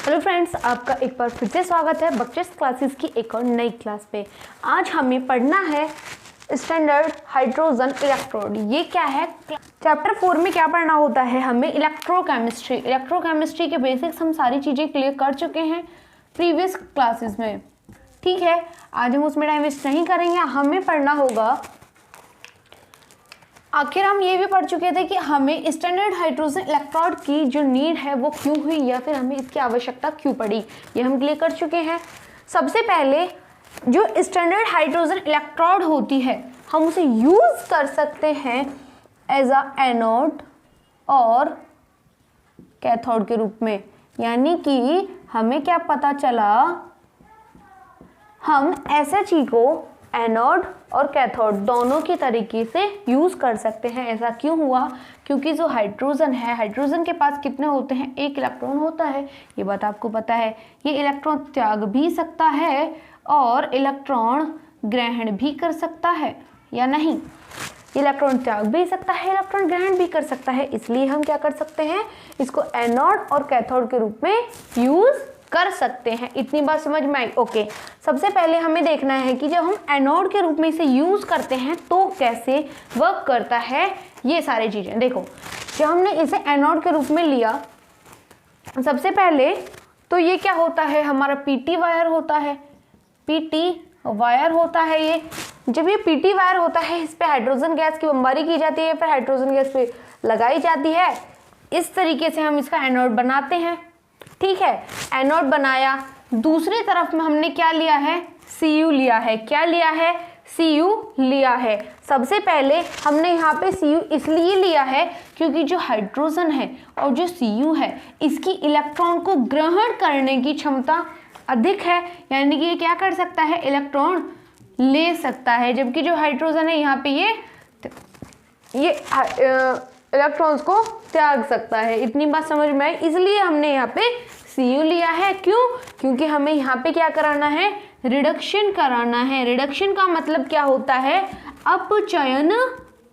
Hello friends, आपका एक बार फिर से स्वागत है बख्शिश क्लासेस की एक और नई क्लास पे। आज हमें पढ़ना है स्टैंडर्ड हाइड्रोजन इलेक्ट्रोड। ये क्या है? चैप्टर 4 में क्या पढ़ना होता है हमें? इलेक्ट्रोकेमिस्ट्री। इलेक्ट्रोकेमिस्ट्री के बेसिक्स हम सारी चीज़ें क्लियर कर चुके हैं प्रीवियस क्लासेस में। ठीक है, आज हम उसमें टाइम वेस्ट नहीं करेंगे। हमें पढ़ना होगा, आखिर हम ये भी पढ़ चुके थे कि हमें स्टैंडर्ड हाइड्रोजन इलेक्ट्रोड की जो नीड है वो क्यों हुई या फिर हमें इसकी आवश्यकता क्यों पड़ी, ये हम क्लियर कर चुके हैं। सबसे पहले जो स्टैंडर्ड हाइड्रोजन इलेक्ट्रोड होती है हम उसे यूज़ कर सकते हैं एज अ एनोड और कैथोड के रूप में। यानी कि हमें क्या पता चला, हम SHE को एनोड और कैथोड दोनों की तरीके से यूज़ कर सकते हैं। ऐसा क्यों हुआ? क्योंकि जो हाइड्रोजन है, हाइड्रोजन के पास कितने होते हैं? एक इलेक्ट्रॉन होता है, ये बात आपको पता है। ये इलेक्ट्रॉन त्याग भी सकता है और इलेक्ट्रॉन ग्रहण भी कर सकता है या नहीं? इलेक्ट्रॉन त्याग भी सकता है, इलेक्ट्रॉन ग्रहण भी कर सकता है। इसलिए हम क्या कर सकते हैं, इसको एनोड और कैथोड के रूप में यूज़ कर सकते हैं। इतनी बात समझ में आई? ओके, सबसे पहले हमें देखना है कि जब हम एनोड के रूप में इसे यूज़ करते हैं तो कैसे वर्क करता है। ये सारी चीज़ें देखो, जब हमने इसे एनोड के रूप में लिया सबसे पहले तो ये क्या होता है, हमारा PT वायर होता है। PT वायर होता है ये। जब ये PT वायर होता है, इस पर हाइड्रोजन गैस की बमबारी की जाती है, फिर हाइड्रोजन गैस पे लगाई जाती है। इस तरीके से हम इसका एनोड बनाते हैं। ठीक है, एनोड बनाया। दूसरी तरफ में हमने क्या लिया है? Cu लिया है। क्या लिया है? Cu लिया है। सबसे पहले हमने यहाँ पे Cu इसलिए लिया है क्योंकि जो हाइड्रोजन है और जो Cu है इसकी इलेक्ट्रॉन को ग्रहण करने की क्षमता अधिक है। यानी कि ये क्या कर सकता है? इलेक्ट्रॉन ले सकता है। जबकि जो हाइड्रोजन है यहाँ पे ये इलेक्ट्रॉन्स को त्याग सकता है। इतनी बात समझ में आई? इसलिए हमने यहाँ पे Cu लिया है। क्यों? क्योंकि हमें यहाँ पे क्या कराना है? रिडक्शन कराना है। रिडक्शन का मतलब क्या होता है? अपचयन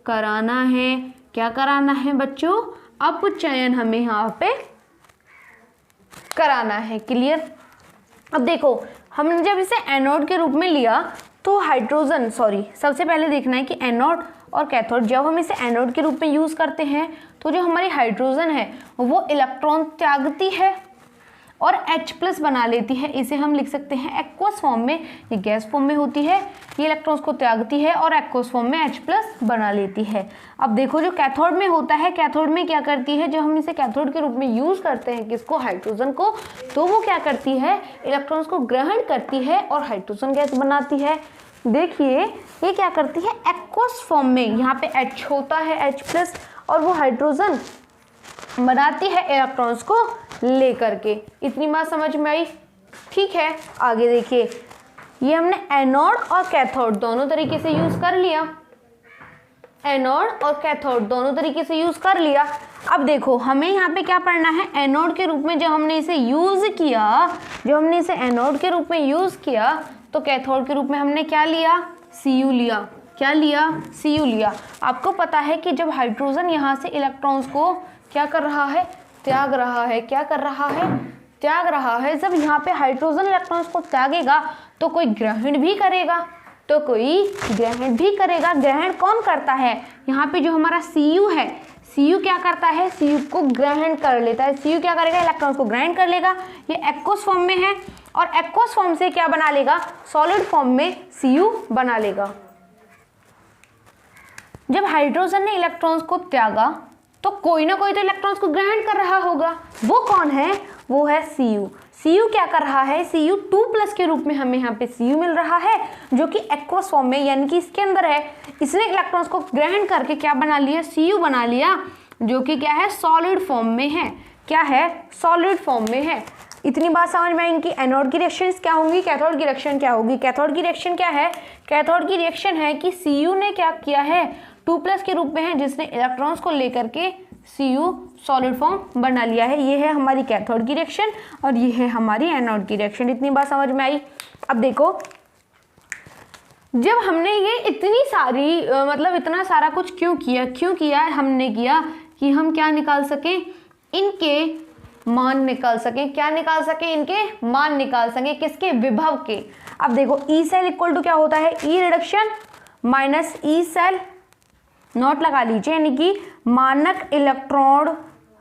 कराना है। क्या कराना है बच्चों? अपचयन हमें यहाँ पे कराना है। क्लियर? अब देखो, हमने जब इसे एनोड के रूप में लिया तो हाइड्रोजन सबसे पहले देखना है कि एनोड और कैथोड, जब हम इसे एनोड के रूप में यूज़ करते हैं तो जो हमारी हाइड्रोजन है वो इलेक्ट्रॉन त्यागती है और H+ बना लेती है। इसे हम लिख सकते हैं एक्वस फॉर्म में। ये गैस फॉर्म में होती है, ये इलेक्ट्रॉन्स को त्यागती है और एक्वस फॉर्म में H+ बना लेती है। अब देखो, जो कैथोड में होता है, कैथोड में क्या करती है? जब हम इसे कैथोड के रूप में यूज़ करते हैं किसको? हाइड्रोजन को, तो वो क्या करती है? इलेक्ट्रॉन्स को ग्रहण करती है और हाइड्रोजन गैस बनाती है। देखिए, ये क्या करती है? एक्वस फॉर्म में, यहाँ पे H होता है H+, और वो हाइड्रोजन बनाती है इलेक्ट्रॉन्स को लेकर के। इतनी बात समझ में आई? ठीक है, आगे देखिए, ये हमने एनोड और कैथोड दोनों तरीके से यूज़ कर लिया। एनोड और कैथोड दोनों तरीके से यूज़ कर लिया। अब देखो, हमें यहाँ पे क्या पढ़ना है? एनोड के रूप में जब हमने इसे यूज़ किया, जब हमने इसे एनोड के रूप में यूज़ किया तो कैथोड के रूप में हमने क्या लिया? Cu लिया। क्या लिया? Cu लिया। आपको पता है कि जब हाइड्रोजन यहाँ से इलेक्ट्रॉन्स को क्या कर रहा है? त्याग रहा है। क्या कर रहा है? त्याग रहा है। जब यहाँ पे हाइड्रोजन इलेक्ट्रॉन्स को त्यागेगा तो कोई ग्रहण भी करेगा, तो कोई ग्रहण भी करेगा। ग्रहण कौन करता है? यहाँ पे जो हमारा Cu है, Cu क्या करता है? Cu को ग्रहण कर लेता है। Cu क्या करेगा? इलेक्ट्रॉन्स को ग्रहण कर लेगा। ये एक्वस फॉर्म में है और एक्वस फॉर्म से क्या बना लेगा? सॉलिड फॉर्म में Cu बना लेगा। जब हाइड्रोजन ने इलेक्ट्रॉन्स को त्यागा तो कोई ना कोई तो इलेक्ट्रॉन्स को ग्रहण कर रहा होगा। वो कौन है? वो है Cu। Cu क्या कर रहा है? Cu 2+ के रूप में हमें यहाँ पे Cu मिल रहा है जो कि एक्वस फॉर्म में, यानी कि इसके अंदर है। इसने इलेक्ट्रॉन्स को ग्रहण करके क्या बना लिया? Cu बना लिया, जो कि क्या है? सॉलिड फॉर्म में है। क्या है? सॉलिड फॉर्म में है। इतनी बात समझ में आई? इनकी एनोड की रिएक्शन क्या होंगी, कैथोड की रिएक्शन क्या होगी? कैथोड की रिएक्शन क्या है? कैथोड की रिएक्शन है कि Cu ने क्या किया है? 2+ के रूप में है, जिसने इलेक्ट्रॉन्स को लेकर के Cu सॉलिड फॉर्म बना लिया है। ये है हमारी कैथोड की रिएक्शन और ये है हमारी एनोड की रिएक्शन। इतनी बात समझ में आई? अब देखो, जब हमने ये इतनी सारी इतना सारा कुछ क्यों किया? हमने किया कि हम क्या निकाल सकें? इनके मान निकाल सकें। क्या निकाल सकें? इनके मान निकाल सकें। किसके? विभव के। अब देखो ई सेल इक्वल टू क्या होता है? E reduction minus E cell, note लगा लीजिए, यानी कि मानक इलेक्ट्रोड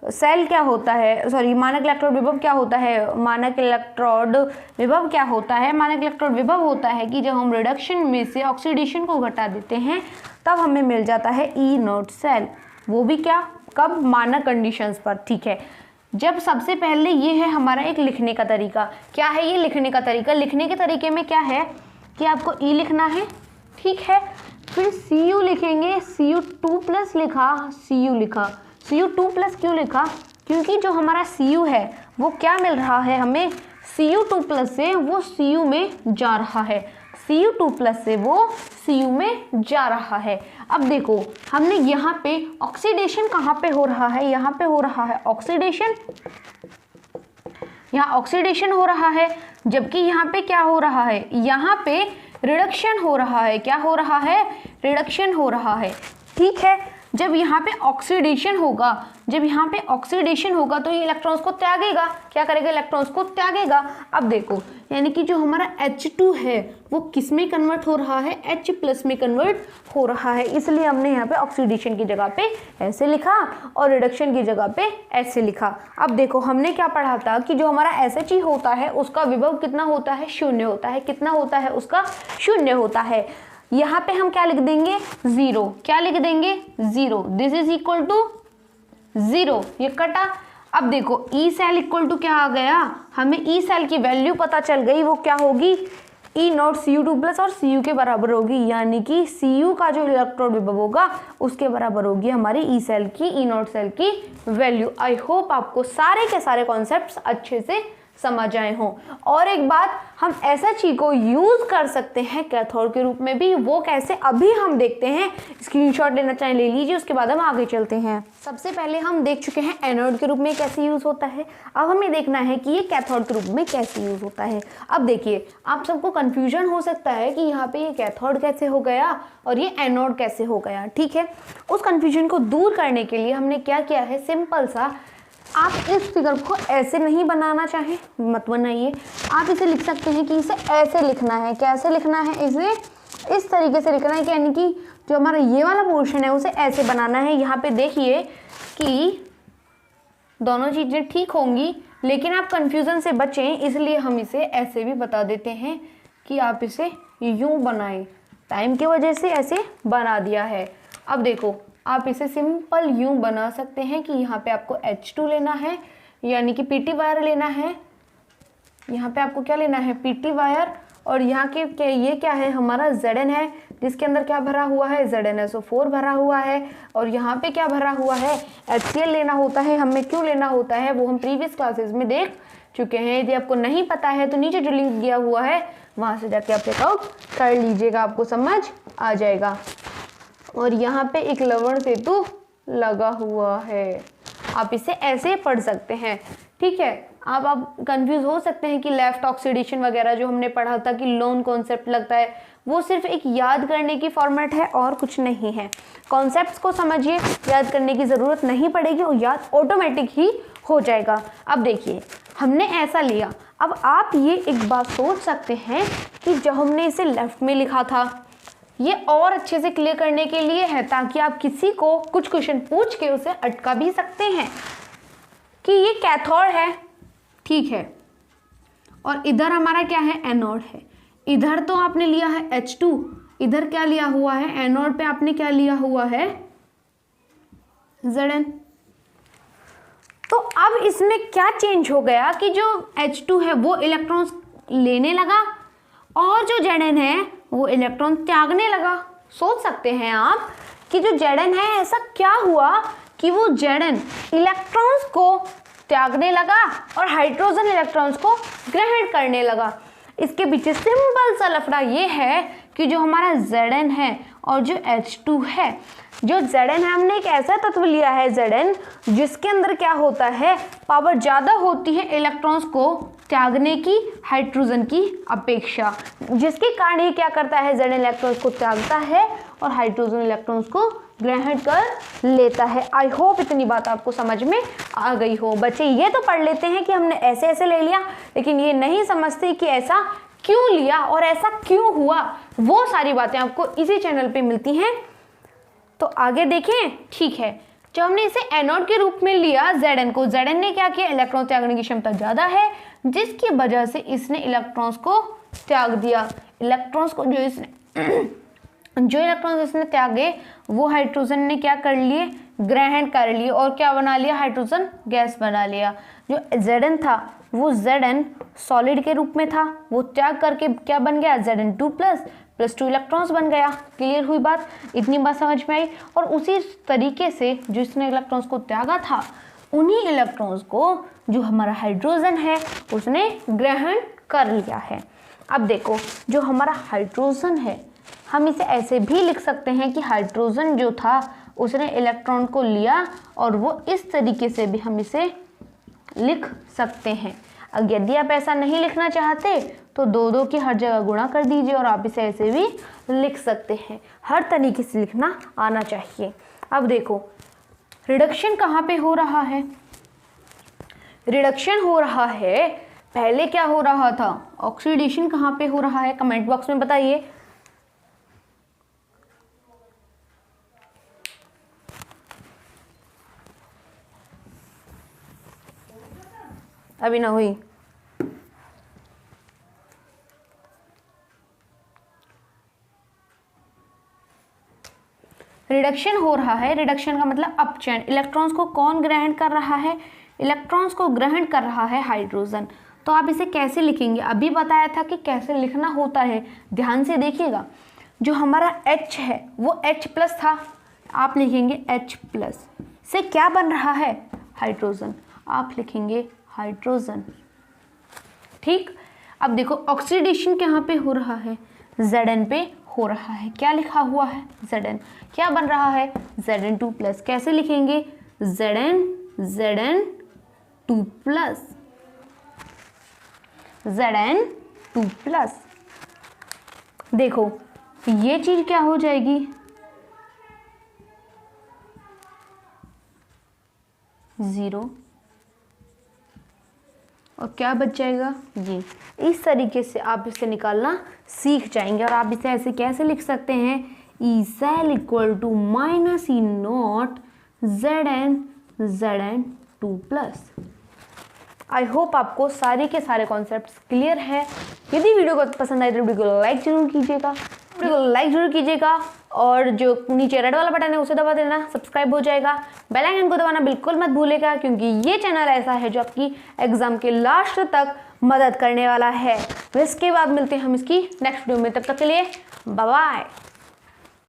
सेल क्या होता है, सॉरी मानक इलेक्ट्रोड विभव क्या होता है? मानक इलेक्ट्रोड विभव क्या होता है? मानक इलेक्ट्रोड विभव होता है कि जब हम रिडक्शन में से ऑक्सीडेशन को घटा देते हैं तब हमें मिल जाता है ई नोट सेल। वो भी क्या? कब? मानक कंडीशंस पर। ठीक है, जब सबसे पहले ये है हमारा एक लिखने का तरीका। क्या है ये लिखने का तरीका? लिखने के तरीके में क्या है कि आपको ई लिखना है, ठीक है, फिर Cu लिखेंगे, Cu2 प्लस लिखा, Cu लिखा, Cu2 प्लस क्यों लिखा? क्योंकि जो हमारा Cu है वो क्या मिल रहा है हमें? Cu2 प्लस से वो Cu में जा रहा है, Cu2 प्लस से वो Cu में जा रहा है। अब देखो हमने यहाँ पे ऑक्सीडेशन कहाँ पे हो रहा है? यहाँ पे हो रहा है ऑक्सीडेशन, यहाँ ऑक्सीडेशन हो रहा है, जबकि यहाँ पे क्या हो रहा है? यहाँ पे रिडक्शन हो रहा है। क्या हो रहा है? रिडक्शन हो रहा है। ठीक है, जब यहाँ पे ऑक्सीडेशन होगा, जब यहाँ पे ऑक्सीडेशन होगा तो ये इलेक्ट्रॉन्स को त्यागेगा। क्या करेगा? इलेक्ट्रॉन्स को त्यागेगा। अब देखो यानी कि जो हमारा H2 है वो किस में कन्वर्ट हो रहा है? H प्लस में कन्वर्ट हो रहा है। इसलिए हमने यहाँ पे ऑक्सीडेशन की जगह पे ऐसे लिखा और रिडक्शन की जगह पे ऐसे लिखा। अब देखो हमने क्या पढ़ा था कि जो हमारा SHE होता है उसका विभव कितना होता है? शून्य होता है। कितना होता है? उसका शून्य होता है। यहाँ पे हम क्या लिख देंगे? जीरो। क्या लिख देंगे? Zero. This is equal to zero. ये कटा। अब देखो ई सेल इक्वल टू क्या आ गया? हमें ई सेल की वैल्यू पता चल गई। वो क्या होगी? ई नॉट Cu2 प्लस और Cu के बराबर होगी, यानी कि Cu का जो इलेक्ट्रोड विभव होगा उसके बराबर होगी हमारी ई सेल की, ई नॉट सेल की वैल्यू। आई होप आपको सारे के सारे कॉन्सेप्ट्स अच्छे से समझ आए हों। और एक बात, हम SHE को यूज कर सकते हैं कैथोड के रूप में भी। वो कैसे? अभी हम देखते हैं। स्क्रीनशॉट लेना चाहे ले लीजिए, उसके बाद हम आगे चलते हैं। सबसे पहले हम देख चुके हैं एनोड के रूप में कैसे यूज होता है। अब हमें देखना है कि ये कैथोड के रूप में कैसे यूज होता है। अब देखिए, आप सबको कंफ्यूजन हो सकता है कि यहाँ पे ये कैथोड कैसे हो गया और ये एनोड कैसे हो गया। ठीक है, उस कंफ्यूजन को दूर करने के लिए हमने क्या किया है? सिंपल सा, आप इस फिगर को ऐसे नहीं बनाना चाहें मत बनाइए, आप इसे लिख सकते हैं कि इसे ऐसे लिखना है। कैसे लिखना है? इसे इस तरीके से लिखना है कि यानी कि जो हमारा ये वाला पोर्शन है उसे ऐसे बनाना है। यहाँ पे देखिए कि दोनों चीज़ें ठीक होंगी, लेकिन आप कंफ्यूजन से बचें इसलिए हम इसे ऐसे भी बता देते हैं कि आप इसे यूं बनाएं। टाइम की वजह से ऐसे बना दिया है। अब देखो आप इसे सिंपल यूं बना सकते हैं कि यहाँ पे आपको H2 लेना है, यानी कि PT वायर लेना है। यहाँ पे आपको क्या लेना है? PT wire. और यहाँ के ये क्या है? हमारा Zn है, जिसके अंदर क्या भरा हुआ है? ZnSO4 भरा हुआ है। और यहाँ पे क्या भरा हुआ है? HCl लेना होता है। हमें क्यों लेना होता है वो हम प्रीवियस क्लासेस में देख चुके हैं। यदि आपको नहीं पता है तो नीचे जो लिंक दिया हुआ है वहाँ से जाके आप चेकआउट कर लीजिएगा, आपको समझ आ जाएगा। और यहाँ पे एक लवण सेतु लगा हुआ है, आप इसे ऐसे पढ़ सकते हैं। ठीक है, आप कंफ्यूज हो सकते हैं कि लेफ्ट ऑक्सीडेशन वगैरह जो हमने पढ़ा था कि लोन कॉन्सेप्ट लगता है, वो सिर्फ एक याद करने की फॉर्मेट है और कुछ नहीं है। कॉन्सेप्ट्स को समझिए, याद करने की ज़रूरत नहीं पड़ेगी और याद ऑटोमेटिक ही हो जाएगा। अब देखिए हमने ऐसा लिया। अब आप ये एक बात सोच सकते हैं कि जब हमने इसे लेफ्ट में लिखा था, ये और अच्छे से क्लियर करने के लिए है ताकि आप किसी को कुछ क्वेश्चन पूछ के उसे अटका भी सकते हैं कि ये कैथोड है, ठीक है, और इधर हमारा क्या है? एनोड है। इधर तो आपने लिया है H2, इधर क्या लिया हुआ है? एनोड पे आपने क्या लिया हुआ है? Zn। तो अब इसमें क्या चेंज हो गया कि जो H2 है वो इलेक्ट्रॉन्स लेने लगा और जो Zn है वो इलेक्ट्रॉन त्यागने लगा। सोच सकते हैं आप कि जो Zn है ऐसा क्या हुआ कि वो Zn इलेक्ट्रॉन्स को त्यागने लगा और हाइड्रोजन इलेक्ट्रॉन्स को ग्रहण करने लगा। इसके पीछे सिंपल सा लफड़ा ये है कि जो हमारा Zn है और जो H2 है, जो Zn है हमने एक ऐसा तत्व लिया है Zn जिसके अंदर क्या होता है? पावर ज़्यादा होती है इलेक्ट्रॉन्स को त्यागने की हाइड्रोजन की अपेक्षा, जिसके कारण ये क्या करता है? Zn इलेक्ट्रॉन्स को त्यागता है और हाइड्रोजन इलेक्ट्रॉन्स को ग्रहण कर लेता है। आई होप इतनी बात आपको समझ में आ गई हो। बच्चे ये तो पढ़ लेते हैं कि हमने ऐसे ऐसे ले लिया, लेकिन ये नहीं समझते कि ऐसा क्यों लिया और ऐसा क्यों हुआ। वो सारी बातें आपको इसी चैनल पे मिलती हैं। तो आगे देखें, ठीक है। जब हमने इसे एनोड के रूप में लिया Zn को, Zn ने क्या किया, इलेक्ट्रॉन त्यागने की क्षमता ज़्यादा है, जिसकी वजह से इसने इलेक्ट्रॉन्स को त्याग दिया। इलेक्ट्रॉन्स को जो इलेक्ट्रॉन्स इसने त्यागे वो हाइड्रोजन ने क्या कर लिए, ग्रहण कर लिए और क्या बना लिया, हाइड्रोजन गैस बना लिया। जो Zn था वो Zn सॉलिड के रूप में था, वो त्याग करके क्या बन गया, Zn2 प्लस 2 इलेक्ट्रॉन्स बन गया। क्लियर हुई बात, इतनी बात समझ में आई। और उसी तरीके से जो इसने इलेक्ट्रॉन्स को त्यागा था, उन्हीं इलेक्ट्रॉन्स को जो हमारा हाइड्रोजन है उसने ग्रहण कर लिया है। अब देखो, जो हमारा हाइड्रोजन है हम इसे ऐसे भी लिख सकते हैं कि हाइड्रोजन जो था उसने इलेक्ट्रॉन को लिया, और वो इस तरीके से भी हम इसे लिख सकते हैं। अब यदि आप ऐसा नहीं लिखना चाहते तो 2 की हर जगह गुणा कर दीजिए और आप इसे ऐसे भी लिख सकते हैं। हर तरीके से लिखना आना चाहिए। अब देखो, रिडक्शन कहाँ पे हो रहा है, रिडक्शन हो रहा है, पहले क्या हो रहा था, ऑक्सीडेशन कहाँ पे हो रहा है, कमेंट बॉक्स में बताइए। अभी ना हुई, रिडक्शन हो रहा है। रिडक्शन का मतलब अपचयन। इलेक्ट्रॉन्स को कौन ग्रहण कर रहा है, इलेक्ट्रॉन्स को ग्रहण कर रहा है हाइड्रोजन। तो आप इसे कैसे लिखेंगे, अभी बताया था कि कैसे लिखना होता है, ध्यान से देखिएगा। जो हमारा H है वो H+ था, आप लिखेंगे H+ से क्या बन रहा है, हाइड्रोजन, आप लिखेंगे हाइड्रोजन। ठीक। अब देखो, ऑक्सीडेशन कहाँ पे हो रहा है, Zn पे हो रहा है। क्या लिखा हुआ है, Zn, क्या बन रहा है, Zn2+। कैसे लिखेंगे, Zn2+, Zn2+। देखो ये चीज क्या हो जाएगी, 0, और क्या बच जाएगा, ये। इस तरीके से आप इसे निकालना सीख जाएंगे। और आप इसे ऐसे कैसे लिख सकते हैं, E cell = -E0 Zn2+। I hope आपको सारे के सारे कॉन्सेप्ट्स क्लियर है। यदि वीडियो को पसंद आए तो वीडियो को लाइक जरूर कीजिएगा, और जो नीचे रेड वाला बटन है उसे दबा देना, सब्सक्राइब हो जाएगा। बेल आइकन को दबाना बिल्कुल मत भूलेगा, क्योंकि ये चैनल ऐसा है जो आपकी एग्जाम के लास्ट तक मदद करने वाला है। इसके बाद मिलते हैं हम इसकी नेक्स्ट वीडियो में, तब तक के लिए बाय बाय।